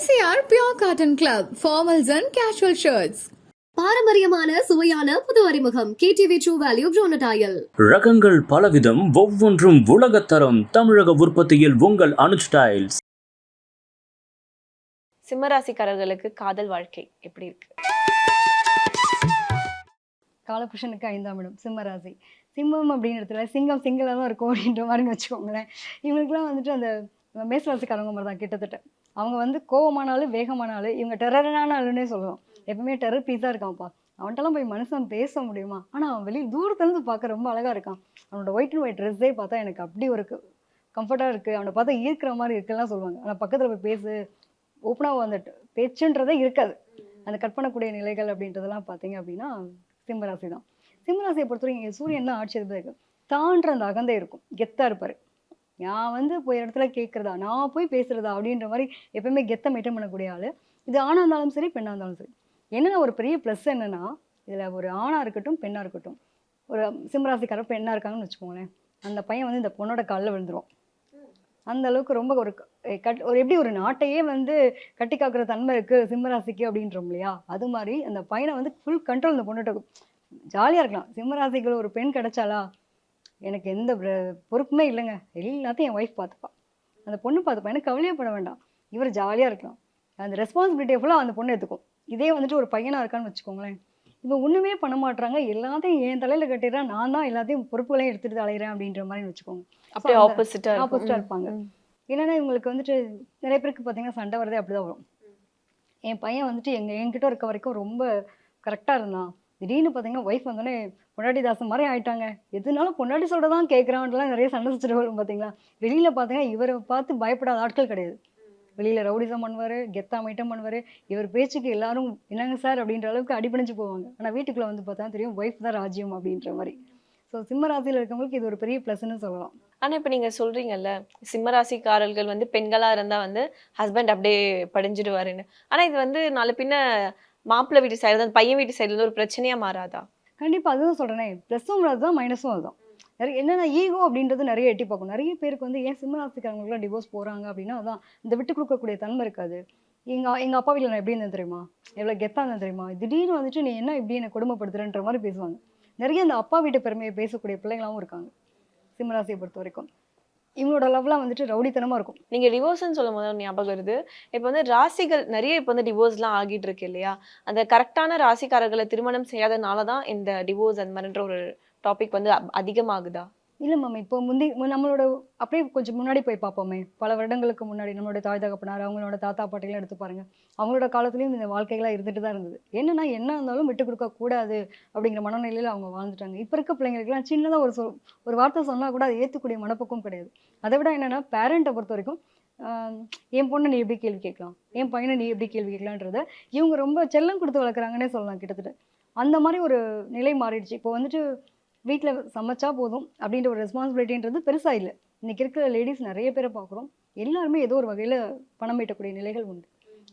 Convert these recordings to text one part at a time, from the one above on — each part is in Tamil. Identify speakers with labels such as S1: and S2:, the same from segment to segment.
S1: MCR Pure Cotton Club, formals and casual shirts.
S2: பாரம்பரியமான சுவையான புது அறிமுகம் KTV True Value Bronadile.
S3: ரகங்கள் பலவிதம், ஒவ்வொன்றும் உலகத்தரம். தமிழக உற்பத்தியில் உங்கள் அனுஜ் டைல்ஸ்.
S4: சிம்மராசிக்காரர்களுக்கு காதல் வாழ்க்கை எப்படி இருக்கு?
S5: காலபுருஷனுக்கு 5ஆம் இடம் சிம்மராசி. சிம்மம் அப்படின்னு இடத்துல சிங்கம் சிங்கிளாக தான் இருக்கும் அப்படின்ற மாதிரின்னு வச்சுக்கோங்களேன். இவங்களுக்குலாம் வந்துட்டு அந்த மேசராசிக்காரங்க மாதிரி தான் கிட்டத்தட்ட. அவங்க வந்து கோவமானாலும் வேகமானாலும் இவங்க டெரரான ஆளுன்னே சொல்லலாம். எப்பவுமே டெரர் பீஸாக இருக்கான்ப்பா. அவன்கிட்டலாம் போய் மனுஷன் பேச முடியுமா? ஆனால் அவன் வெளியே தூரத்துலேருந்து பார்க்க ரொம்ப அழகாக இருக்கான். அவனோட ஒயிட் அண்ட் ஒயிட் ட்ரெஸ்ஸே பார்த்தா எனக்கு அப்படி ஒரு கம்ஃபர்ட்டாக இருக்குது, அவனை பார்த்தா ஈர்க்கிற மாதிரி இருக்குலாம் சொல்லுவாங்க. ஆனால் பக்கத்தில் போய் பேசு ஓப்பனாக வந்துட்டு பேச்சுன்றதே இருக்காது. அந்த கட் பண்ணக்கூடிய நிலைகள் அப்படின்றதெல்லாம் பார்த்தீங்க அப்படின்னா சிம்மராசி தான். சிம்மராசியை பொறுத்தவரைக்கும் இங்கே சூரியன் தான் ஆட்சி அதிபதியாக இருக்குது. தான்ற அந்த அகந்தை இருக்கும், கெத்தாக இருப்பார். நான் வந்து போய் இடத்துல கேட்குறதா, நான் போய் பேசுகிறதா அப்படின்ற மாதிரி எப்பவுமே கெத்தை மெயின்டைன் பண்ணக்கூடிய ஆள். இது ஆணாக இருந்தாலும் சரி, பெண்ணாக இருந்தாலும் சரி. என்னென்னா ஒரு பெரிய ப்ளஸ் என்னென்னா, இதில் ஒரு ஆணாக இருக்கட்டும் பெண்ணாக இருக்கட்டும், ஒரு சிம்மராசிக்காரர் பெண்ணாக இருக்காங்கன்னு வச்சுக்கோங்களேன், அந்த பையன் வந்து இந்த பொண்ணோட காலில் விழுந்துடும். அந்த அளவுக்கு ரொம்ப ஒரு எப்படி ஒரு நாட்டையே வந்து கட்டி காக்குற தன்மை இருக்குது சிம்மராசிக்கு அப்படின்றோம் இல்லையா? அது மாதிரி அந்த பையனை வந்து ஃபுல் கண்ட்ரோல் இந்த பொண்ணுகிட்ட ஜாலியாக இருக்கலாம். சிம்மராசிக்குள்ள ஒரு பெண் கிடைச்சாலா, எனக்கு எந்த பொறுப்புமே இல்லைங்க, எல்லாத்தையும் என் ஒய்ஃப் பார்த்துப்பா, அந்த பொண்ணு பார்த்துப்பா, எனக்கு கவலையே பட வேண்டாம், இவர் ஜாலியாக இருக்கலாம். அந்த ரெஸ்பான்சிபிலிட்டியை ஃபுல்லாக அந்த பொண்ணு எடுத்துக்கும். இதே வந்துட்டு ஒரு பையனாக இருக்கான்னு வச்சுக்கோங்களேன், இப்போ ஒன்றுமே பண்ண மாட்டாங்க, எல்லாத்தையும் என் தலையில் கட்டிடுறேன், நான் தான் எல்லாத்தையும் பொறுப்புகளையும் எடுத்துகிட்டு அலைகிறேன் அப்படின்ற மாதிரி வச்சுக்கோங்க.
S4: அப்படியே ஆப்போசிட்டாக
S5: இருப்பாங்க. என்னன்னா இவங்களுக்கு வந்துட்டு நிறைய பேருக்கு பார்த்தீங்கன்னா சண்டை வரதே அப்படிதான் வரும். என் பையன் வந்துட்டு என்கிட்ட இருக்க வரைக்கும் ரொம்ப கரெக்டாக இருந்தான், திடீர்னு பார்த்தீங்கன்னா ஒய்ஃப் வந்தோடனே பொண்டாட்டி தாசம் மாதிரி ஆயிட்டாங்க, எதுனாலும் பொண்டாட்டி சொல்கிறதான் கேட்குறான்லாம் நிறைய சண்டை சுற்று வரும். பார்த்தீங்களா, வெளியில் பார்த்தீங்கன்னா இவரை பார்த்து பயப்படாத ஆட்கள் கிடையாது. வெளியில் ரவுடிசம் பண்ணுவார், கெத்தா மைட்டம் பண்ணுவார். இவர் பேச்சுக்கு எல்லாரும் என்னங்க சார் அப்படின்ற அளவுக்கு அடிபணிஞ்சு போவாங்க. ஆனால் வீட்டுக்குள்ளே வந்து பார்த்தா தெரியும் ஒய்ஃப் தான் ராஜ்யம் அப்படின்ற மாதிரி. ஸோ சிம்மராசியில் இருக்கவங்களுக்கு இது ஒரு பெரிய ப்ளஸ்ன்னு சொல்லலாம்.
S4: ஆனால் இப்போ நீங்கள் சொல்கிறீங்கல்ல, சிம்மராசிக்காரர்கள் வந்து பெண்களாக இருந்தால் வந்து ஹஸ்பண்ட் அப்படியே படிஞ்சிடுவாருன்னு. ஆனால் இது வந்து நாளை பின்ன மாப்பிள்ளை வீட்டு சைடு, அந்த பையன் வீட்டு சைடுல ஒரு பிரச்சனையாக மாறாதா?
S5: கண்டிப்பாக அதுதான் சொல்கிறேனே, ப்ளஸ்ஸும் அதுதான் மைனஸும் அதுதான். நிறைய என்னென்னா ஈகோ அப்படின்றது நிறைய எட்டி பார்க்கும். நிறைய பேருக்கு வந்து ஏன் சிம்மராசிக்காரங்களுக்குலாம் டிவோர்ஸ் போகிறாங்க அப்படின்னா, அதான் இந்த விட்டு கொடுக்கக்கூடிய தன்மை இருக்காது. எங்கள் அப்பா வீட்டில் நான் எப்படி இருந்தேன் தெரியுமா, எவ்வளோ கெத்தாக இருந்தேன் தெரியுமா, திடீர்னு வந்துட்டு நீ என்ன இப்படி என்னை கொடுமைப்படுத்துறன்ற மாதிரி பேசுவாங்க. நிறைய அந்த அப்பா வீட்டு பெருமையை பேசக்கூடிய பிள்ளைங்களாகவும் இருக்காங்க சிம்மராசியை பொறுத்த வரைக்கும். இவங்களோட லவ்லாம் வந்துட்டு ரவுடித்தனமாக இருக்கும்.
S4: நீங்கள் டிவோர்ஸ்ன்னு சொல்லும் போது ஞாபகம் வருது, இப்போ வந்து ராசிகள் நிறைய இப்போ வந்து டிவோர்ஸ்லாம் ஆகிட்டு இருக்கு இல்லையா? அந்த கரெக்டான ராசிக்காரர்களை திருமணம் செய்யாதனால தான் இந்த டிவோர்ஸ் அந்த மாதிரின்ற ஒரு டாபிக் வந்து அதிகமாகுதா?
S5: இல்லை மேம், இப்போ நம்மளோட அப்படியே கொஞ்சம் முன்னாடி போய் பார்ப்போமே, பல வருடங்களுக்கு முன்னாடி நம்மளோட தாய் தகப்பனார், அவங்களோட தாத்தா பாட்டிலாம் எடுத்து பாருங்கள். அவங்களோட காலத்துலேயும் இந்த வாழ்க்கைகளாக இருந்துட்டு தான் இருந்தது. என்னன்னா என்ன இருந்தாலும் விட்டு கொடுக்கக்கூடாது அப்படிங்கிற மனநிலையில் அவங்க வாழ்ந்துட்டாங்க. இப்போ இருக்க பிள்ளைங்களுக்குலாம் சின்னதாக ஒரு வார்த்தை சொன்னால் கூட அதை ஏற்றுக்கூடிய மனப்பக்கம் கிடையாது. அதை விட என்னென்னா பேரண்ட்டை பொறுத்த வரைக்கும் என் பொண்ணை நீ எப்படி கேள்வி கேட்கலாம், என் பையனை நீ எப்படி கேள்வி கேட்கலான்றத இவங்க ரொம்ப செல்லம் கொடுத்து வளர்க்குறாங்கன்னே சொல்லலாம். கிட்டத்தட்ட அந்த மாதிரி ஒரு நிலை மாறிடுச்சு. இப்போ வந்துட்டு வீட்டில் சமைச்சா போதும் அப்படின்ற ஒரு ரெஸ்பான்சிபிலிட்டின்றது பெருசாக இல்லை. இன்றைக்கி இருக்கிற லேடிஸ் நிறைய பேரை பார்க்குறோம், எல்லாருமே ஏதோ ஒரு வகையில் பணம் ஈட்டக்கூடிய நிலைகள் உண்டு.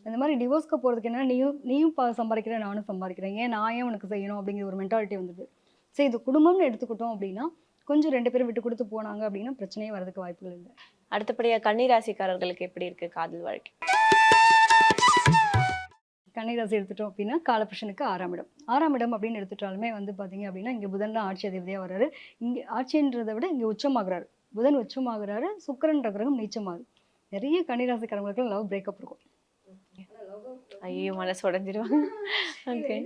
S5: அந்த மாதிரி டிவோர்ஸ்க்கு போகிறதுக்கு என்ன, நீயும் சம்பாதிக்கிறேன், நானும் சம்பாதிக்கிறேன், நான் ஏன் உனக்கு செய்யணும் அப்படிங்கிற ஒரு மென்டாலிட்டி வந்துடுது. சரி, இது குடும்பம்னு எடுத்துக்கிட்டோம் அப்படின்னா கொஞ்சம் 2 பேரும் விட்டு கொடுத்து போனாங்க அப்படின்னா பிரச்சனையே வரதுக்கு வாய்ப்புகள் இல்லை.
S4: அடுத்தபடியாக கன்னிராசிக்காரர்களுக்கு எப்படி இருக்குது காதல் வாழ்க்கை?
S5: கன்னிராசி எடுத்துட்டோம் அப்படின்னா காலபுருஷனுக்கு 6ஆம் இடம். 6ஆம் இடம் அப்படின்னு எடுத்துட்டாலுமே வந்து பார்த்தீங்க அப்படின்னா இங்கே புதன் தான் ஆட்சி அதிபதியாக வர்றாரு. இங்கே ஆட்சின்றதை விட இங்கே உச்சமாகிறாரு. புதன் உச்சமாகிறாரு, சுக்கிரன்ற கிரகம் நீச்சமாகுது. நிறைய கன்னிராசிக்காரங்களுக்கு லவ் பிரேக்கப் இருக்கும்.
S4: ஐயோ, மனசு உடஞ்சிருவாங்க. ஓகே,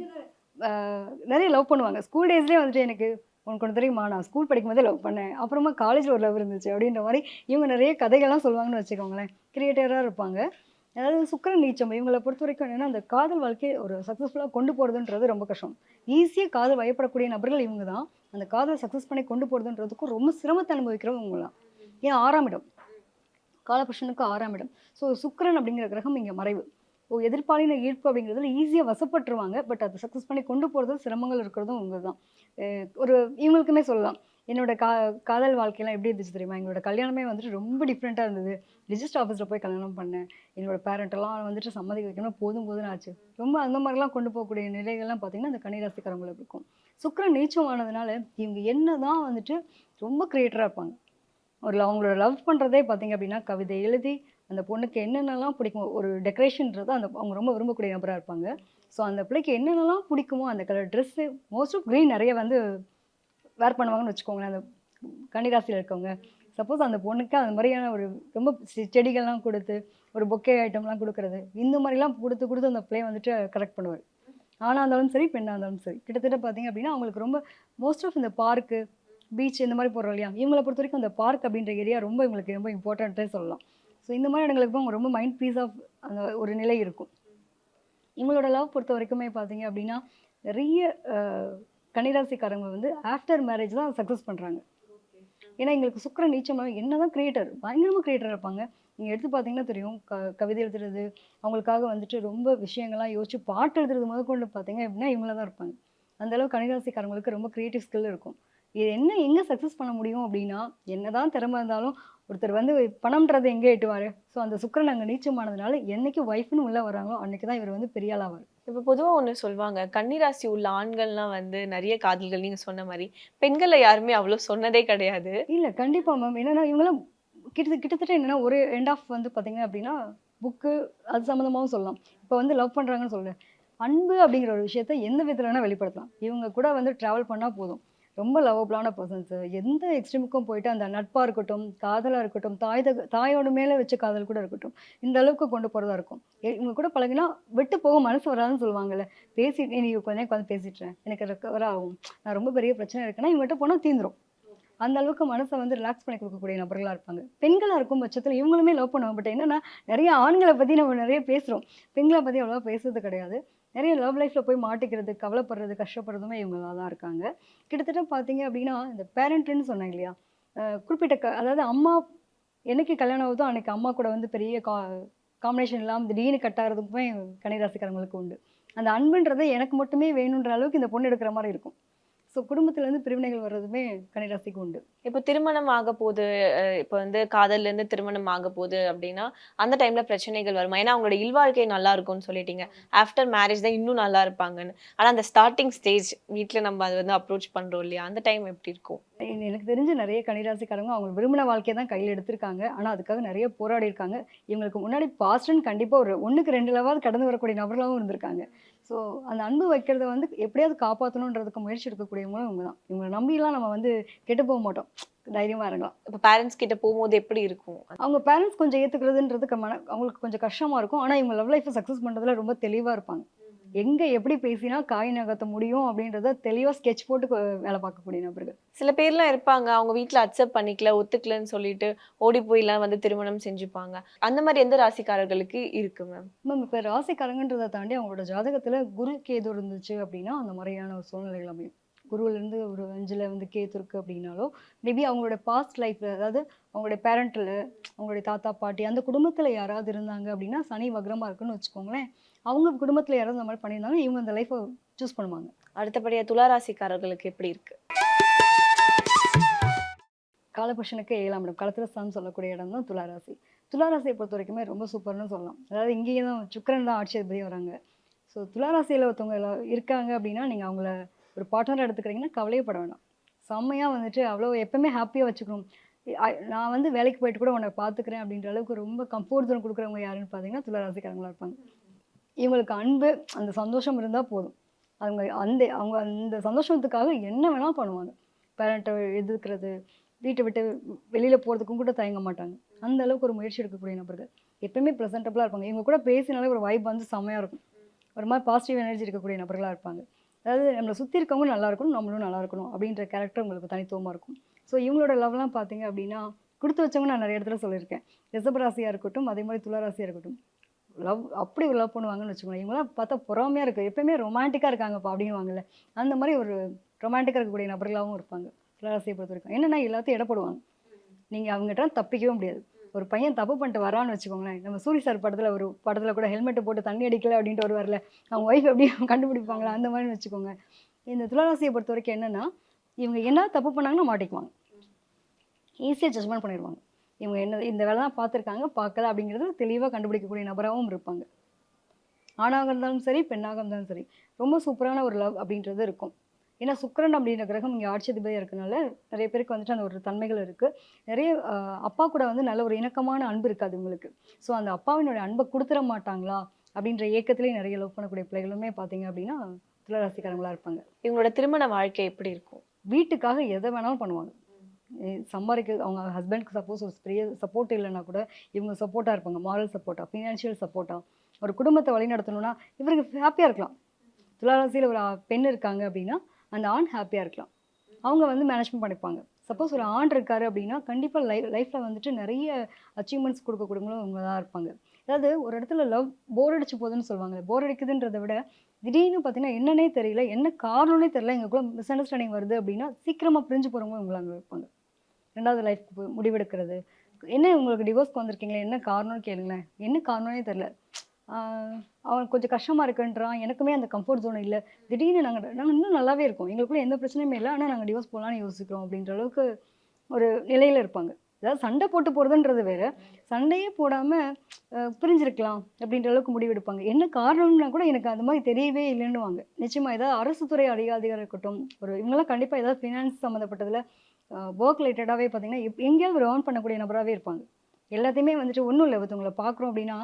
S5: நிறைய லவ் பண்ணுவாங்க. ஸ்கூல் டேஸ்லேயே வந்துட்டு எனக்கு உனக்கு ஒன்று தெரியுமா, நான் ஸ்கூல் படிக்கும் போதே லவ் பண்ணேன், அப்புறமா காலேஜில் ஒரு லவ் இருந்துச்சு அப்படின்ற மாதிரி இவங்க நிறைய கதைகள்லாம் சொல்லுவாங்கன்னு வச்சுக்கோங்களேன். கிரியேட்டராக இருப்பாங்க. அதாவது சுக்கிரன் நீச்சம் இவங்களை பொறுத்த வரைக்கும் என்னென்னா, அந்த காதல் வாழ்க்கையை ஒரு சக்ஸஸ்ஃபுல்லாக கொண்டு போகிறதுன்றது ரொம்ப கஷ்டம். ஈஸியாக காதல் வயப்படக்கூடிய நபர்கள் இவங்க தான். அந்த காதலை சக்ஸஸ் பண்ணி கொண்டு போகிறதுன்றதுக்கும் ரொம்ப சிரமத்தை அனுபவிக்கிறவங்க தான். ஏன் 6ஆம் இடம், காலபுருஷனுக்கு 6ஆம் இடம். ஸோ சுக்கிரன் அப்படிங்கிற கிரகம் இங்கே மறைவு. எதிர்பாலின ஈர்ப்பு அப்படிங்கிறதுல ஈஸியாக வசப்பட்டுருவாங்க. பட் அதை சக்ஸஸ் பண்ணி கொண்டு போகிறது சிரமங்கள் இருக்கிறதும் இவங்க தான். ஒரு இவங்களுக்குமே சொல்லலாம், என்னோட காதல் வாழ்க்கையெல்லாம் எப்படி இருந்துச்சு தெரியுமா, எங்களோட கல்யாணமே வந்துட்டு ரொம்ப டிஃப்ரெண்ட்டாக இருந்தது. ரிஜிஸ்டர் ஆஃபீஸில் போய் கல்யாணம் பண்ணேன், என்னோட பேரண்ட்டெல்லாம் வந்துட்டு சம்மதிக்க வைக்கணும், போதும் ஆச்சு. ரொம்ப அந்த மாதிரிலாம் கொண்டு போகக்கூடிய நிலைகள்லாம் பார்த்திங்கன்னா அந்த கன்னிராசிக்காரங்களுக்கு இருக்கும். சுக்கிரன் நீச்சம் ஆனதுனால இவங்க என்ன தான் வந்துட்டு ரொம்ப க்ரியேட்டராக இருப்பாங்க. அவங்களோட லவ் பண்ணுறதே பார்த்திங்க அப்படின்னா கவிதை எழுதி அந்த பொண்ணுக்கு என்னென்னலாம் பிடிக்குமோ ஒரு டெக்கரேஷன்றது அந்த அவங்க ரொம்ப விரும்பக்கூடிய நபராக இருப்பாங்க. ஸோ அந்த பிள்ளைக்கு என்னென்னலாம் பிடிக்குமோ அந்த colour dress most of green நிறைய வந்து வேர் பண்ணுவாங்கன்னு வச்சுக்கோங்களேன். அந்த கன்னிராசியில் இருக்கவங்க சப்போஸ் அந்த பொண்ணுக்கு அந்த மாதிரியான ஒரு ரொம்ப செடிகள்லாம் கொடுத்து ஒரு பொக்கே ஐட்டம்லாம் கொடுக்குறது இந்த மாதிரிலாம் கொடுத்து கொடுத்து அந்த பிள்ளையை வந்துட்டு கரெக்ட் பண்ணுவார். ஆணாக இருந்தாலும் சரி பெண்ணாக இருந்தாலும் சரி கிட்டத்தட்ட பார்த்தீங்க அப்படின்னா அவங்களுக்கு ரொம்ப மோஸ்ட் ஆஃப் இந்த பார்க்கு பீச் இந்த மாதிரி போகிறோம் இல்லையா, இவங்களை பொறுத்த வரைக்கும் அந்த பார்க் அப்படின்ற ஏரியா ரொம்ப இவங்களுக்கு ரொம்ப இம்பார்ட்டண்ட்டே சொல்லலாம். ஸோ இந்த மாதிரி இடங்களுக்கு போய் அவங்க ரொம்ப மைண்ட் பீஸ் ஆஃப் அந்த ஒரு நிலை இருக்கும். இவங்களோட லவ் பொறுத்த வரைக்குமே பார்த்தீங்க அப்படின்னா நிறைய கன்னிராசிக்காரங்க வந்து ஆஃப்டர் மேரேஜ் தான் சக்ஸஸ் பண்ணுறாங்க. ஏன்னா எங்களுக்கு சுக்கிரன் நீச்சமாக என்ன தான் கிரியேட்டர் பயங்கரமாக கிரியேட்டர் இருப்பாங்க. நீங்கள் எடுத்து பார்த்தீங்கன்னா தெரியும் கவிதை எழுதுறது அவங்களுக்காக வந்துட்டு ரொம்ப விஷயங்கள்லாம் யோசிச்சு பாட்டு எழுதுறது முதற்கொண்டு பார்த்தீங்க அப்படின்னா இவங்கள தான் இருப்பாங்க. அந்தளவு கன்னிராசிக்காரங்களுக்கு ரொம்ப க்ரியேட்டிவ் ஸ்கில் இருக்கும். இது என்ன எங்கே சக்ஸஸ் பண்ண முடியும் அப்படின்னா என்னதான் திறமை இருந்தாலும் ஒருத்தர் வந்து பணம்ன்றது எங்கே எட்டுவார். ஸோ அந்த சுக்கிரன் அங்கே நீச்சமானதுனால என்னைக்கு ஒய்ஃப்னு உள்ளே வராங்களோ அன்னைக்கு தான் இவர் வந்து பெரிய ஆளாவார்.
S4: இப்போ பொதுவா ஒண்ணு சொல்லுவாங்க, கன்னிராசி உள்ள ஆண்கள்லாம் வந்து நிறைய காதல்கள் நீங்க சொன்ன மாதிரி பெண்களை யாருமே அவ்வளவு சொன்னதே கிடையாது.
S5: இல்லை கண்டிப்பாக மேம். என்னென்னா இவங்களாம் கிட்டத்தட்ட என்னென்னா ஒரு எண்ட் ஆஃப் வந்து பார்த்தீங்க அப்படின்னா புக்கு அது சம்மந்தமாகவும் சொல்லலாம். இப்போ வந்து லவ் பண்ணுறாங்கன்னு சொல்ல அன்பு அப்படிங்கிற ஒரு விஷயத்த எந்த விதத்தில் வேணால் வெளிப்படுத்தலாம். இவங்க கூட வந்து ட்ராவல் பண்ணால் போதும். ரொம்ப லவபிளான பர்சன்ஸு எந்த எக்ஸ்ட்ரீமுக்கும் போயிட்டு அந்த நட்பாக இருக்கட்டும் காதலாக இருக்கட்டும் தாயோட மேலே வச்ச காதல் கூட இருக்கட்டும் இந்த அளவுக்கு கொண்டு போகிறதா இருக்கும். இவங்க கூட பழகினா விட்டு போக மனசு வராதுன்னு சொல்லுவாங்கல்ல. பேசிட்டு நீ கொஞ்ச நேரம் உட்காந்து பேசிட்டுறேன் எனக்கு ரெக்கவர் ஆகும், நான் ரொம்ப பெரிய பிரச்சனை இருக்குன்னா இவங்ககிட்ட போனால் தீந்துரும். அந்த அளவுக்கு மனசை வந்து ரிலாக்ஸ் பண்ணி கொடுக்கக்கூடிய நபர்களாக இருப்பாங்க. பெண்களாக இருக்கும் பட்சத்தில் இவங்களுமே லவ் பண்ணுவாங்க. பட் என்னென்னா நிறைய ஆண்களை பற்றி நம்ம நிறைய பேசுகிறோம், பெண்களை பற்றி அவ்வளோவா பேசுறது கிடையாது. நிறைய லவ் லைஃப்பில் போய் மாட்டிக்கிறது கவலைப்படுறது கஷ்டப்படுறதுமே இவங்களாக தான் இருக்காங்க. கிட்டத்தட்ட பார்த்தீங்க அப்படின்னா இந்த பேரண்ட்டுன்னு சொன்னாங்க இல்லையா, குறிப்பிட்ட அதாவது அம்மா என்னைக்கு கல்யாணம் ஆகுதோ அன்றைக்கி அம்மா கூட வந்து பெரிய காம்பினேஷன் இல்லாமல் திடீர்னு கட்டாகிறதுக்குமே கன்னிராசிக்காரங்களுக்கு உண்டு. அந்த அன்புன்றதை எனக்கு மட்டுமே வேணுன்ற அளவுக்கு இந்த பொண்ணு எடுக்கிற மாதிரி இருக்கும். ஸோ குடும்பத்துலேருந்து பிரிவினைகள் வர்றதுமே கன்னிராசிக்கு உண்டு.
S4: இப்போ திருமணம் ஆக போகுது, இப்போ வந்து காதல்ல இருந்து திருமணம் ஆக போகுது அப்படின்னா அந்த டைம்ல பிரச்சனைகள் வருமா? ஏன்னா அவங்களோட இல்வாழ்க்கை நல்லா இருக்கும்னு சொல்லிட்டீங்க, ஆஃப்டர் மேரேஜ் தான் இன்னும் நல்லா இருப்பாங்கன்னு. ஆனா அந்த ஸ்டார்டிங் ஸ்டேஜ் வீட்டில் நம்ம அதை வந்து அப்ரோச் பண்றோம் இல்லையா, அந்த டைம் எப்படி இருக்கும்?
S5: எனக்கு தெரிஞ்ச நிறைய கன்னிராசிக்காரங்க அவங்க விரும்பின வாழ்க்கையை தான் கையில் எடுத்திருக்காங்க. ஆனால் அதுக்காக நிறைய போராடி இருக்காங்க. இவங்களுக்கு முன்னாடி பாஸ்ட்னு கண்டிப்பாக ஒரு 1க்கு 2 லெவலாவது கடந்து வரக்கூடிய நபர்களாகவும் இருந்திருக்காங்க. ஸோ அந்த அன்பு வைக்கிறத வந்து எப்படியாவது காப்பாற்றணுன்றதுக்கு முயற்சி எடுக்கக்கூடியவங்களும் இவங்க தான். இவங்களை நம்பிலாம் நம்ம வந்து கெட்டு போக மாட்டோம், தைரியமாக இருக்கலாம்.
S4: இப்போ பேரண்ட்ஸ் கிட்ட போகும்போது எப்படி இருக்கும்?
S5: அவங்க பேரண்ட்ஸ் கொஞ்சம் ஏற்றுக்கிறதுன்றதுக்கு அவங்களுக்கு கொஞ்சம் கஷ்டமாக இருக்கும். ஆனால் இவங்க லவ் லைஃப்பை சக்ஸஸ் பண்ணுறதுல ரொம்ப தெளிவாக இருப்பாங்க. எங்கே எப்படி பேசினா காய் நகர்த்த முடியும் அப்படின்றத தெளிவாக ஸ்கெட்ச் போட்டு வேலை பார்க்கக்கூடிய நபர்கள்.
S4: சில பேர்லாம் இருப்பாங்க, அவங்க வீட்டில் அக்செப்ட் பண்ணிக்கல ஒத்துக்கலன்னு சொல்லிட்டு ஓடி போய்லாம் வந்து திருமணம் செஞ்சுப்பாங்க. அந்த மாதிரி எந்த ராசிக்காரர்களுக்கு இருக்கு மேம்?
S5: மேம் இப்போ ராசிக்காரங்கன்றதை தாண்டி அவங்களோட ஜாதகத்தில் குரு கேது இருந்துச்சு அப்படின்னா அந்த மாதிரியான ஒரு சூழ்நிலைகள் அமையும். குருவிலேருந்து ஒரு 5ல் வந்து கேத்து இருக்குது அப்படின்னாலோ மேபி அவங்களோட பாஸ்ட் லைஃப்பில் அதாவது அவங்களுடைய பேரண்ட்டில் அவங்களுடைய தாத்தா பாட்டி அந்த குடும்பத்தில் யாராவது இருந்தாங்க அப்படின்னா சனி வக்ரமாக இருக்குன்னு வச்சுக்கோங்களேன். அவங்க குடும்பத்தில் யாராவது இந்த மாதிரி பண்ணியிருந்தாங்க இவங்க அந்த லைஃப்பை சூஸ் பண்ணுவாங்க.
S4: அடுத்தபடியாக துளாராசிக்காரர்களுக்கு எப்படி இருக்கு?
S5: காலபுருஷனுக்கு 7ஆம் இடம் களத்திரஸ்தானம் சொல்லக்கூடிய இடம் தான் துளாராசி. துளாராசியை பொறுத்த வரைக்குமே ரொம்ப சூப்பர்னு சொல்லலாம். அதாவது இங்கேயே தான் சுக்கிரன் தான் ஆட்சி அதிபதி வராங்க. ஸோ துளாராசியில் ஒருத்தவங்க இருக்காங்க அப்படின்னா நீங்கள் அவங்கள ஒரு பார்ட்னராக எடுத்துக்கிறீங்கன்னா கவலையப்பட வேண்டாம். செம்மையாக வந்துட்டு அவ்வளோ எப்பவுமே ஹாப்பியாக வச்சுக்கணும். நான் வந்து வேலைக்கு போயிட்டு கூட உன்னை பார்த்துக்கிறேன் அப்படின்ற அளவுக்கு ரொம்ப கம்ஃபர்ட் ஜோன் கொடுக்குறவங்க யாருன்னு பார்த்தீங்கன்னா துளாராசிக்காரங்களாக இருப்பாங்க. இவங்களுக்கு அன்பு அந்த சந்தோஷம் இருந்தால் போதும். அவங்க அந்த சந்தோஷத்துக்காக என்ன வேணால் பண்ணுவாங்க. பேரண்ட்டை எதிர்க்கிறது வீட்டை விட்டு வெளியில் போகிறதுக்கும் கூட தயங்க மாட்டாங்க. அந்த அளவுக்கு ஒரு முயற்சி எடுக்கக்கூடிய நபர்கள் எப்பயுமே ப்ரெசென்டபுளாக இருப்பாங்க. இவங்க கூட பேசினாலே ஒரு வைப் வந்து செம்மையாக இருக்கும். ஒரு மாதிரி பாசிட்டிவ் எனர்ஜி இருக்கக்கூடிய நபர்களாக இருப்பாங்க. அதாவது நம்மளை சுற்றி இருக்கவங்க நல்லா இருக்கணும் நம்மளும் நல்லா இருக்கணும் அப்படின்ற கேரக்டர் உங்களுக்கு தனித்துவமாக இருக்கும். ஸோ இவங்களோட லவ்லாம் பார்த்தீங்க அப்படின்னா கொடுத்து வச்சவங்க நான் நிறைய இடத்துல சொல்லியிருக்கேன். ரிஷபராசியாக இருக்கட்டும் அதே மாதிரி துளாராசியாக இருக்கட்டும் லவ் அப்படி லவ் பண்ணுவாங்கன்னு வச்சுக்கோங்க. இவங்களாம் பார்த்தா பொறாமையாக இருக்குது, எப்பயுமே ரொமான்டிக்காக இருக்காங்கப்பா அப்படின்வாங்கல்ல, அந்த மாதிரி ஒரு ரொமான்டிக்காக இருக்கக்கூடிய நபர்களாகவும் இருப்பாங்க துளாராசியை பொறுத்த வரைக்கும். என்னென்னா எல்லாத்தையும் இடப்படுவாங்க. நீங்கள் அவங்ககிட்ட தப்பிக்கவே முடியாது. ஒரு பையன் தப்பு பண்ணிட்டு வரான்னு வச்சுக்கோங்களேன், நம்ம சூரி சார் ஒரு படத்தில் கூட ஹெல்மெட்டை போட்டு தண்ணி அடிக்கலை அப்படின்ட்டு ஒரு வரல அவங்க ஒய்ஃப் எப்படி கண்டுபிடிப்பாங்களா அந்த மாதிரி வச்சுக்கோங்க. இந்த துளாராசியை பொறுத்த வரைக்கும் என்னென்னா இவங்க என்ன தப்பு பண்ணாங்கன்னா மாட்டிக்குவாங்க, ஈஸியாக ஜட்ஜ்மெண்ட் பண்ணிடுவாங்க. இவங்க என்ன இந்த வேலை தான் பார்த்துருக்காங்க பார்க்கல அப்படிங்கிறது தெளிவாக கண்டுபிடிக்கக்கூடிய நபராகவும் இருப்பாங்க. ஆணாக இருந்தாலும் சரி பெண்ணாக இருந்தாலும் சரி ரொம்ப சூப்பரான ஒரு லவ் அப்படின்றது இருக்கும். ஏன்னா சுக்கிரன் அப்படின்ற கிரகம் இங்கே ஆட்சியதிபதியாக இருக்கனால நிறைய பேருக்கு வந்துட்டு அந்த ஒரு தன்மைகள் இருக்குது. நிறைய அப்பா கூட வந்து நல்ல ஒரு இணக்கமான அன்பு இருக்காது உங்களுக்கு. ஸோ அந்த அப்பாவினுடைய அன்பை கொடுத்துட மாட்டாங்களா அப்படின்ற ஏக்கத்திலேயே நிறைய லவ் பண்ணக்கூடிய பிள்ளைகளுமே பார்த்தீங்க அப்படின்னா துளாராசிக்காரங்களா இருப்பாங்க.
S4: இவங்களோட திருமண வாழ்க்கை எப்படி இருக்கும்?
S5: வீட்டுக்காக எதை வேணாலும் பண்ணுவாங்க. சம்பாதிக்க அவங்க ஹஸ்பண்ட்க்கு சப்போஸ் ஒரு பெரிய சப்போர்ட் இல்லைன்னா கூட இவங்க சப்போர்ட்டாக இருப்பாங்க. மாரல் சப்போர்ட்டாக, ஃபினான்ஷியல் சப்போர்ட்டாக. ஒரு குடும்பத்தை வழி நடத்தணும்னா இவருக்கு ஹாப்பியாக இருக்கலாம். துளாராசியில் ஒரு பெண் இருக்காங்க அப்படின்னா அந்த ஆண் ஹாப்பியாக இருக்கலாம். அவங்க வந்து மேனேஜ்மெண்ட் பண்ணிப்பாங்க. சப்போஸ் ஒரு ஆண் இருக்காரு அப்படின்னா கண்டிப்பாக லைஃப்பில் வந்துட்டு நிறைய அச்சீவ்மெண்ட்ஸ் கொடுக்கக்கூடியவங்களும் இவங்க தான் இருப்பாங்க. அதாவது ஒரு இடத்துல லவ் போர் அடிச்சு போகுதுன்னு சொல்லுவாங்க. போர் அடிக்குதுன்றதை விட திடீர்னு பார்த்தீங்கன்னா என்னன்னே தெரியல, என்ன காரணம்னே தெரியல, எங்களுக்குள்ள மிஸ் அண்டர்ஸ்டாண்டிங் வருது அப்படின்னா சீக்கிரமாக பிரிஞ்சு போகிறவங்க இவங்க அங்கே இருப்பாங்க. ரெண்டாவது லைஃப்க்கு முடிவெடுக்கிறது, என்ன உங்களுக்கு டிவோர்ஸ்க்கு வந்திருக்கீங்களே என்ன காரணம்னு கேளுங்களேன். என்ன காரணம்னே தெரில, அவன் கொஞ்சம் கஷ்டமாக இருக்குன்றான், எனக்குமே அந்த கம்ஃபர்ட் ஜோன் இல்லை, திடீர்னு நாங்கள் இன்னும் நல்லாவே இருக்கோம், எங்களுக்குள்ள எந்த பிரச்சனையுமே இல்லை, ஆனால் நாங்கள் டிவோர்ஸ் போகலான்னு யோசிக்கிறோம் அப்படின்ற அளவுக்கு ஒரு நிலையில் இருப்பாங்க. அதாவது சண்டை போட்டு போகிறதுன்றது வேறு, சண்டையே போடாமல் பிரிஞ்சிருக்கலாம் அப்படின்ற அளவுக்கு முடிவெடுப்பாங்க. என்ன காரணம்னா கூட எனக்கு அந்த மாதிரி தெரியவே இல்லைன்னுவாங்க. நிச்சயமாக ஏதாவது அரசு துறை அதிகாரியாக இருக்கட்டும், ஒரு இவங்கெல்லாம் கண்டிப்பாக ஏதாவது ஃபினான்ஸ் சம்மந்தப்பட்டதில் ஒர்க் ரிலேட்டடாகவே பார்த்தீங்கன்னா எங்கேயாவது ஒரு ஏர்ன் பண்ணக்கூடிய நபராகவே இருப்பாங்க. எல்லாத்தையுமே வந்துட்டு ஒன்றும் இல்லை, ஒருத்தவங்களை பார்க்குறோம் அப்படின்னா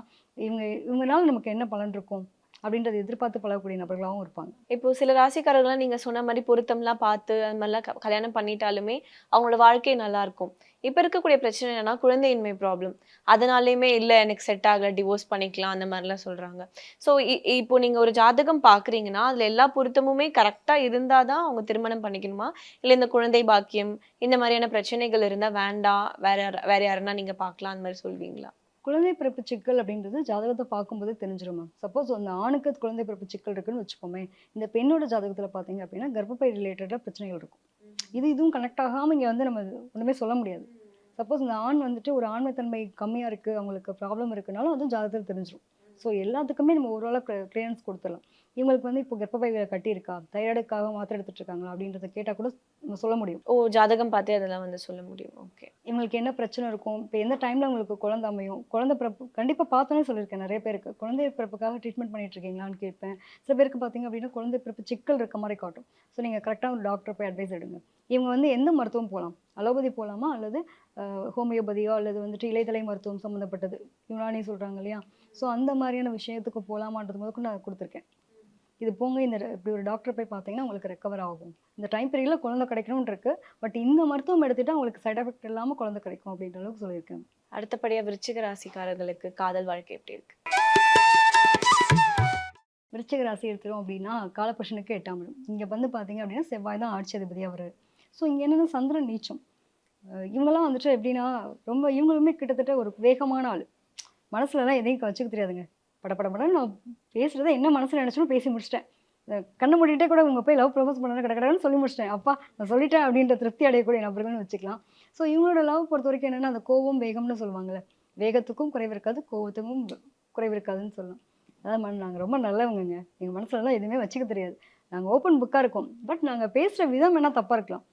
S5: இவங்கனால நமக்கு என்ன பலன் இருக்கும் அப்படின்றத எதிர்பார்த்து பழகக்கூடிய நபர்களாகவும் இருப்பாங்க.
S4: இப்போ சில ராசிக்காரர்கள்லாம் நீங்க சொன்ன மாதிரி பொருத்தம்லாம் பார்த்து அந்த மாதிரிலாம் கல்யாணம் பண்ணிட்டாலுமே அவங்களோட வாழ்க்கை நல்லா இருக்கும். இப்போ இருக்கக்கூடிய பிரச்சனை என்னன்னா குழந்தையின்மை ப்ராப்ளம். அதனாலேயுமே இல்லை எனக்கு செட் ஆகலை, டிவோர்ஸ் பண்ணிக்கலாம் அந்த மாதிரிலாம் சொல்றாங்க. ஸோ இப்போ நீங்க ஒரு ஜாதகம் பார்க்குறீங்கன்னா அதுல எல்லா பொருத்தமுமே கரெக்டாக இருந்தால் தான் அவங்க திருமணம் பண்ணிக்கணுமா, இல்லை இந்த குழந்தை பாக்கியம் இந்த மாதிரியான பிரச்சனைகள் இருந்தால் வேண்டாம், வேற யாருன்னா நீங்க பார்க்கலாம் அந்த மாதிரி சொல்வீங்களா?
S5: குழந்தை பிறப்பு சிக்கல் அப்படின்றது ஜாதகத்தை பார்க்கும்போது தெரிஞ்சிருமா. சப்போஸ் அந்த ஆணுக்கு குழந்தை பிறப்பு சிக்கல் இருக்குன்னு வச்சுக்கோமே, இந்த பெண்ணோட ஜாதகத்தில் பார்த்தீங்க அப்படின்னா கர்ப்பப்பை ரிலேட்டடாக பிரச்சனைகள் இருக்கும். இதுவும் கனெக்ட் ஆகாமல் இங்கே வந்து நம்ம ஒன்றுமே சொல்ல முடியாது. சப்போஸ் இந்த ஆண் வந்துட்டு ஒரு ஆண்மைத்தன்மை கம்மியாக இருக்குது, அவங்களுக்கு ப்ராப்ளம் இருக்குனாலும் அதுவும் ஜாதகத்தில் தெரிஞ்சிடும். ஸோ எல்லாத்துக்குமே நம்ம ஓரளவு கிளியரன்ஸ் கொடுத்துடலாம். இவங்களுக்கு வந்து இப்போ கர்ப்பப்பை கட்டியிருக்கா, தைராய்டுக்காக மாத்திரை எடுத்துட்டு இருக்காங்களா அப்படின்றத கேட்டால் கூட நம்ம சொல்ல முடியும்.
S4: ஓ, ஜாதகம் பார்த்தே அதெல்லாம் வந்து சொல்ல முடியும். ஓகே,
S5: இவங்களுக்கு என்ன பிரச்சனை இருக்கும், இப்போ எந்த டைமில் உங்களுக்கு குழந்தை அமையும், குழந்தை பிறப்பு கண்டிப்பாக பார்த்தோன்னே சொல்லியிருக்கேன். நிறைய பேருக்கு குழந்தை பிறப்புக்காக ட்ரீட்மெண்ட் பண்ணிட்டு இருக்கீங்களான்னு கேட்பேன். சில பேருக்கு பார்த்தீங்க அப்படின்னா குழந்தை பிறப்பு சிக்கல் இருக்க மாதிரி காட்டும். ஸோ நீங்கள் கரெக்டாக ஒரு டாக்டர் போய் அட்வைஸ் எடுங்க. இவங்க வந்து எந்த மருத்துவம் போகலாம், அலோபதி போகலாமா அல்லது ஹோமியோபதியோ அல்லது வந்துட்டு இலைத்தலை மருத்துவம் சம்மந்தப்பட்டது யுனானி சொல்கிறாங்க இல்லையா, ஸோ அந்த மாதிரியான விஷயத்துக்கு போகலாமான்றது முதல்ல நான் கொடுத்துருக்கேன். இது போங்க, இந்த இப்படி ஒரு டாக்டர் போய் பார்த்தீங்கன்னா உங்களுக்கு ரெக்கவர் ஆகும், இந்த டைம் பீரியடில் குழந்தை கிடைக்கணும்னு இருக்கு, பட் இந்த மருத்துவம் எடுத்துகிட்டா உங்களுக்கு சைட் எஃபெக்ட் இல்லாமல் குழந்தை கிடைக்கும் அப்படின்ற அளவுக்கு சொல்லியிருக்கேன்.
S4: அடுத்தபடியாக விருச்சிக ராசிக்காரர்களுக்கு காதல் வாழ்க்கை எப்படி இருக்கு?
S5: விருச்சிக ராசி எடுத்துரும் அப்படின்னா காலபுருஷனுக்கு 8ஆம் இடம். இங்கே வந்து பார்த்தீங்க அப்படின்னா செவ்வாய் தான் ஆட்சி அதிபதி அவர். ஸோ இங்கே என்னென்னா சந்திரன் நீச்சம். இவங்கெல்லாம் வந்துட்டு எப்படின்னா ரொம்ப இவங்களுமே கிட்டத்தட்ட ஒரு வேகமான ஆள். மனசுலலாம் எதையும் வச்சுக்க தெரியாதுங்க. படப்படப்படன்னு நான் பேசுகிறத என்ன மனசில் நினச்சோன்னு பேசி முடிச்சிட்டேன். கண்ணை மூடிட்டே கூட இவங்க போய் லவ் ப்ரொபோஸ் பண்ண கடன்னு சொல்லி முடிச்சிட்டேன். அப்பா நான் சொல்லிட்டேன் அப்படின்ற திருப்தி அடையக்கூடிய நபர்கள்னு வச்சுக்கலாம். ஸோ இவங்களோட லவ் பொறுத்த வரைக்கும் என்னென்னா அந்த கோபம் வேகம்னு சொல்லுவாங்கள்ல, வேகத்துக்கும் குறைவு இருக்காது, கோபத்துக்கும் குறைவு இருக்காதுன்னு சொல்லலாம். அதான் நாங்கள் ரொம்ப நல்லவங்கங்க, எங்கள் மனசுலலாம் எதுவுமே வச்சுக்க தெரியாது, நாங்கள் ஓப்பன் புக்காக இருக்கோம். பட் நாங்கள் பேசுகிற விதம் வேணால் தப்பாக இருக்கலாம்,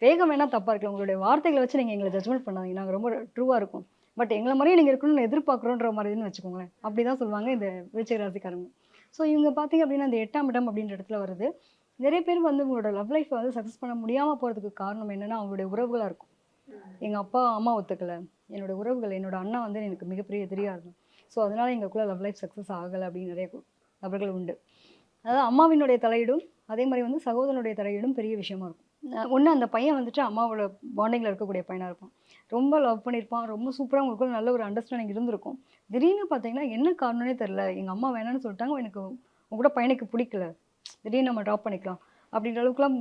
S5: வேகம் வேணால் தப்பாக இருக்கலாம், உங்களுடைய வார்த்தைகளை வச்சு நீங்கள் எங்களை ஜட்ஜ்மெண்ட் பண்ணாதீங்க, நாங்கள் ரொம்ப ட்ரூவாக இருக்கும், பட் எங்களை மாதிரியே நீங்கள் இருக்கணும்னு எதிர்பார்க்குறோன்ற மாதிரின்னு வச்சுக்கோங்களேன். அப்படி தான் சொல்லுவாங்க இந்த விருச்சிக ராசிக்காரங்க. ஸோ இவங்க பார்த்தீங்க அப்படின்னா அந்த 8ஆம் இடம் அப்படின்ற இடத்துல வருது. நிறைய பேர் வந்து உங்களோட லவ் லைஃப்பை வந்து சக்ஸஸ் பண்ண முடியாமல் போகிறதுக்கு காரணம் என்னென்னா அவங்களுடைய உறவுகளாக இருக்கும். எங்கள் அப்பா அம்மா ஒத்துக்கலை, என்னோடய உறவுகள், என்னோட அண்ணா வந்து எனக்கு மிகப்பெரிய எதிரியாக இருக்கும், ஸோ அதனால் எங்களுக்குள்ள லவ் லைஃப் சக்ஸஸ் ஆகலை அப்படின்னு நிறைய நபர்கள் உண்டு. அதாவது அம்மாவினுடைய தலையீடும் அதே மாதிரி வந்து சகோதரனுடைய தலையீடும் பெரிய விஷயமா இருக்கும். ஒன்று அந்த பையன் வந்துட்டு அம்மாவோட பாண்டிங்கில் இருக்கக்கூடிய பையனாக இருப்பான், ரொம்ப லவ் பண்ணியிருப்பான், ரொம்ப சூப்பராக உங்களுக்குள்ள நல்ல ஒரு அண்டர்ஸ்டாண்டிங் இருந்திருக்கும். திடீர்னு பார்த்தீங்கன்னா என்ன காரணம்னே தெரில, எங்கள் அம்மா வேணான்னு சொல்லிட்டாங்க, எனக்கு உங்க கூட பையனுக்கு பிடிக்கல, திடீர்னு நம்ம ட்ராப் பண்ணிக்கலாம் அப்படின்ற அளவுக்குலாம்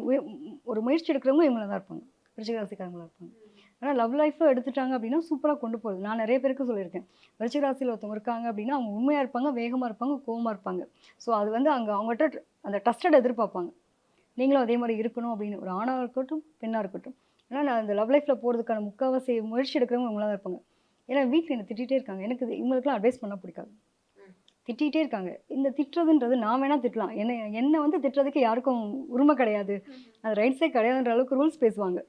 S5: ஒரு முயற்சி எடுக்கிறவங்க இவங்கள தான் இருப்பாங்க, விருச்சிக ராசிக்காரங்களாக இருப்பாங்க. ஆனால் லவ் லைஃப்பை எடுத்துட்டாங்க அப்படின்னா சூப்பராக கொண்டு போகுது. நான் நிறைய பேருக்கு சொல்லியிருக்கேன், விருச்சிக ராசியில் ஒருத்தவங்க இருக்காங்க அப்படின்னா அவங்க உண்மையாக இருப்பாங்க, வேகமாக இருப்பாங்க, கோவமாக இருப்பாங்க. ஸோ அது வந்து அவங்ககிட்ட அந்த ட்ரஸ்டட் எதிர்பார்ப்பாங்க, நீங்களும் அதே மாதிரி இருக்கணும் அப்படின்னு, ஒரு ஆணாக இருக்கட்டும் பெண்ணாக இருக்கட்டும். ஆனால் நான் அந்த லவ் லைஃப்பில் போகிறதுக்கான முக்கால்வாசி முயற்சி எடுக்கிறவங்க இவங்களாக தான் இருப்பாங்க. ஏன்னா வீட்டில் என்னை திட்டிகிட்டே இருக்காங்க, எனக்கு இவங்களுக்குலாம் அட்வைஸ் பண்ண பிடிக்காது, திட்டிகிட்டே இருக்காங்க. இந்த திட்டுறதுன்றது நான் வேணால் திட்டலாம், என்னை வந்து திட்டுறதுக்கு யாருக்கும் உரிமை கிடையாது, அது ரைட்ஸே கிடையாதுன்ற அளவுக்கு ரூல்ஸ் பேசுவாங்க.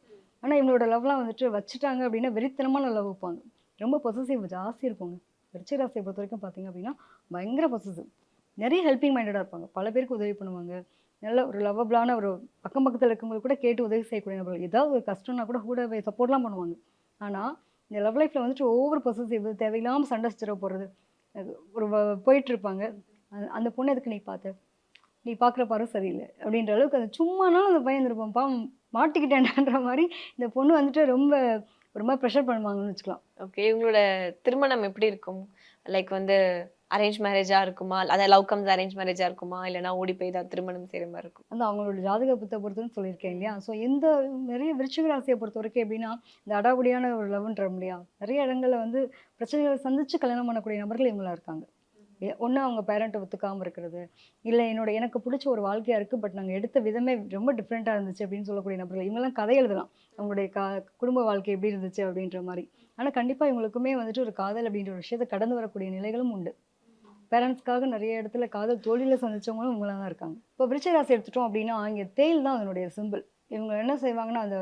S5: ஆனால் இவங்களோட லவ்லாம் வந்துட்டு வச்சுட்டாங்க அப்படின்னா வெறித்தனமான லவ் வைப்பாங்க, ரொம்ப பொசசிவ் ஜாஸ்தி இருப்பாங்க. விருச்சிக ராசியை பொறுத்த வரைக்கும் பார்த்தீங்க அப்படின்னா பயங்கர பொசசிவ், நிறைய ஹெல்பிங் மைண்டடாக இருப்பாங்க, பல பேருக்கு உதவி பண்ணுவாங்க, நல்ல ஒரு லவ்வபிளான ஒரு அக்கம் பக்கத்தில் இருக்கவங்களுக்கு கூட கேட்டு உதவி செய்யக்கூடிய நபர்கள். ஏதாவது ஒரு கஷ்டம்னா கூட சப்போர்ட்லாம் பண்ணுவாங்க. ஆனால் இந்த லவ் லைஃப்பில் வந்துட்டு ஒவ்வொரு பொசசிவ் தேவையில்லாமல் சண்டை சித்திர போடுறது ஒரு போயிட்டுருப்பாங்க. அந்த பொண்ணு எதுக்கு நீ பார்த்த, நீ பார்க்குற பாரு சரியில்லை அப்படின்ற அளவுக்கு அது சும்மானாலும் அந்த பையன் இருப்பான் பாவம் மாட்டிக்கிட்டேன்ற மாதிரி இந்த பொண்ணு வந்துட்டு ரொம்ப ஒரு மாதிரி ப்ரெஷர் பண்ணுவாங்கன்னு வச்சுக்கலாம்.
S4: ஓகே, இவங்களோட திருமணம் எப்படி இருக்கும்? லைக் வந்து அரேஞ்ச் மேரேஜா இருக்குமா, அதாவது லவ் கம்ஸ் அரேஞ்ச் மேரேஜா இருக்குமா, இல்லைன்னா ஓடி போய் தான் திருமணம் செய்கிற மாதிரி இருக்கும்?
S5: அந்த அவங்களோட ஜாதக புத்தை பொறுத்துன்னு சொல்லியிருக்கேன் இல்லையா. ஸோ எந்த நிறைய விருச்சிக ராசியை பொறுத்த வரைக்கும் எப்படின்னா இந்த அடாபடியான ஒரு லவ்ன்ற இல்லையா, நிறைய இடங்களில் வந்து பிரச்சனைகளை சந்தித்து கல்யாணம் பண்ணக்கூடிய நபர்கள் இவங்களாம் இருக்காங்க. ஒன்று அவங்க பேரண்ட்டை ஒத்துக்காமல் இருக்கிறது, இல்லை எனக்கு பிடிச்ச ஒரு வாழ்க்கையாக இருக்குது பட் நாங்கள் எடுத்த விதமே ரொம்ப டிஃப்ரெண்ட்டாக இருந்துச்சு அப்படின்னு சொல்லக்கூடிய நபர்கள். இவங்கெல்லாம் கதை எழுதலாம் அவங்களுடைய குடும்ப வாழ்க்கை எப்படி இருந்துச்சு அப்படின்ற மாதிரி. ஆனால் கண்டிப்பாக இவங்களுக்குமே வந்துட்டு ஒரு காதல் அப்படின்ற ஒரு விஷயத்தை கடந்து வரக்கூடிய நிலைகளும் உண்டு. பேரண்ட்ஸ்க்காக நிறைய இடத்துல காதல் தோல்வியில் சந்திச்சவங்களும் இவங்களாம் தான் இருக்காங்க. இப்போ விருச்சிக ராசி எடுத்துட்டோம் அப்படின்னா இங்கே தேல் தான் அதனுடைய சிம்பிள். இவங்க என்ன செய்வாங்கன்னா அந்த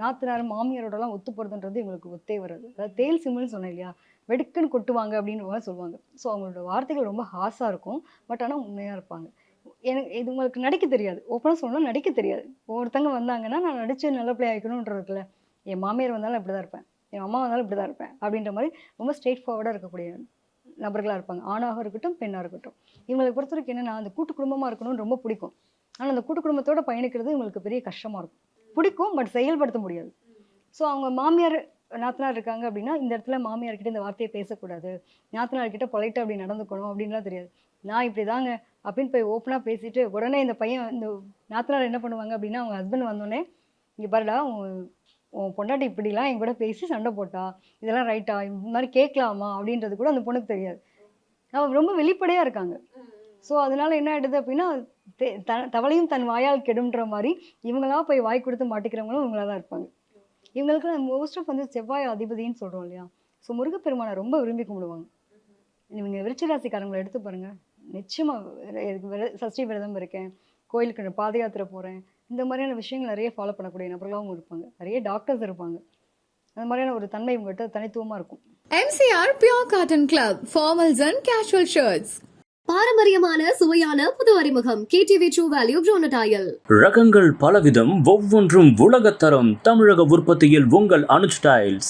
S5: நாத்தனார் மாமியாரோடலாம் ஒத்து போகிறதுன்றது இவங்களுக்கு ஒத்தே வராது. அதாவது தேல் சிம்பிள்னு சொன்னேன் இல்லையா, வெடுக்குன்னு கொட்டுவாங்க அப்படின்னு சொல்லுவாங்க. ஸோ அவங்களோட வார்த்தைகள் ரொம்ப ஹாஸாக இருக்கும், பட் ஆனால் உண்மையாக இருப்பாங்க. எனக்கு இது உங்களுக்கு நடிக்க தெரியாது, ஓப்பனாக சொல்லணும் நடிக்க தெரியாது. ஒவ்வொருத்தங்க வந்தாங்கன்னா நான் நடித்து நல்ல பிள்ளை ஆகிக்கணுன்றதுல என் மாமியார் வந்தாலும் இப்படி தான் இருப்பேன், என் அம்மா வந்தாலும் இப்படி தான் இருப்பேன் அப்படின்ற மாதிரி ரொம்ப ஸ்ட்ரெயிட் ஃபார்வர்டாக இருக்கக்கூடிய நபர்களாக இருப்பாங்க. ஆணாக இருக்கட்டும் பெண்ணாக இருக்கட்டும். இவங்களை பொறுத்த வரைக்கும் என்னென்னா அந்த கூட்டு குடும்பமாக இருக்கணும்னு ரொம்ப பிடிக்கும். ஆனால் அந்த கூட்டு குடும்பத்தோடு பயணிக்கிறது இவங்களுக்கு பெரிய கஷ்டமாக இருக்கும். பிடிக்கும் பட் செயல்படுத்த முடியாது. ஸோ அவங்க மாமியார் நாத்தனார் இருக்காங்க அப்படின்னா இந்த இடத்துல மாமியார்கிட்ட இந்த வார்த்தையை பேசக்கூடாது, நாத்தனார்கிட்ட பொலைட்டாக அப்படி நடந்துக்கணும் அப்படின்லாம் தெரியாது. நான் இப்படி தாங்க அப்படின்னு போய் ஓப்பனாக பேசிட்டு உடனே இந்த பையன் இந்த நாத்தனார் என்ன பண்ணுவாங்க அப்படின்னா அவங்க ஹஸ்பண்ட் வந்தோடனே இங்கே பாருடா உன் பொண்டாட்டி இப்படிலாம் என் கூட பேசி சண்டை போட்டா, இதெல்லாம் ரைட்டா, இந்த மாதிரி கேட்கலாமா அப்படின்றது கூட அந்த பொண்ணுக்கு தெரியாது. அவன் ரொம்ப வெளிப்படையாக இருக்காங்க. ஸோ அதனால என்ன ஆகிடுது அப்படின்னா தவளையும் தன் வாயால் கெடுன்ற மாதிரி இவங்களாம் போய் வாய் கொடுத்து மாட்டிக்கிறவங்களும் இவங்களா தான் இருப்பாங்க. இவங்களுக்கு மோஸ்ட் ஆஃப் வந்து செவ்வாய் அதிபதினு சொல்கிறோம் இல்லையா. ஸோ முருகப்பெருமானை ரொம்ப விரும்பி கும்பிடுவாங்க. இவங்க விருச்சிக ராசிக்காரங்களை எடுத்து பாருங்கள், நிச்சயமாக சஷ்டி விரதம் இருக்கேன், கோயிலுக்கு பாத யாத்திரை போகிறேன், இந்த மாதிரியான விஷயங்கள் நிறைய ஃபாலோ பண்ணக்கூடிய நபர்களாகவும் இருப்பாங்க. நிறைய டாக்டர்ஸ் இருப்பாங்க. அந்த மாதிரியான ஒரு தன்மை இவங்ககிட்ட தனித்துவமாக இருக்கும்.
S1: MCR Pure Cotton Club, formals and casual shirts.
S2: பாரம்பரியமான சுவையான புது அறிமுகம் KTV True Value Bronatile.
S3: ரகங்கள் பலவிதம், ஒவ்வொன்றும் உலகத்தரம். தமிழக உற்பத்தியில் உங்கள் அனுஜ் டைல்ஸ்.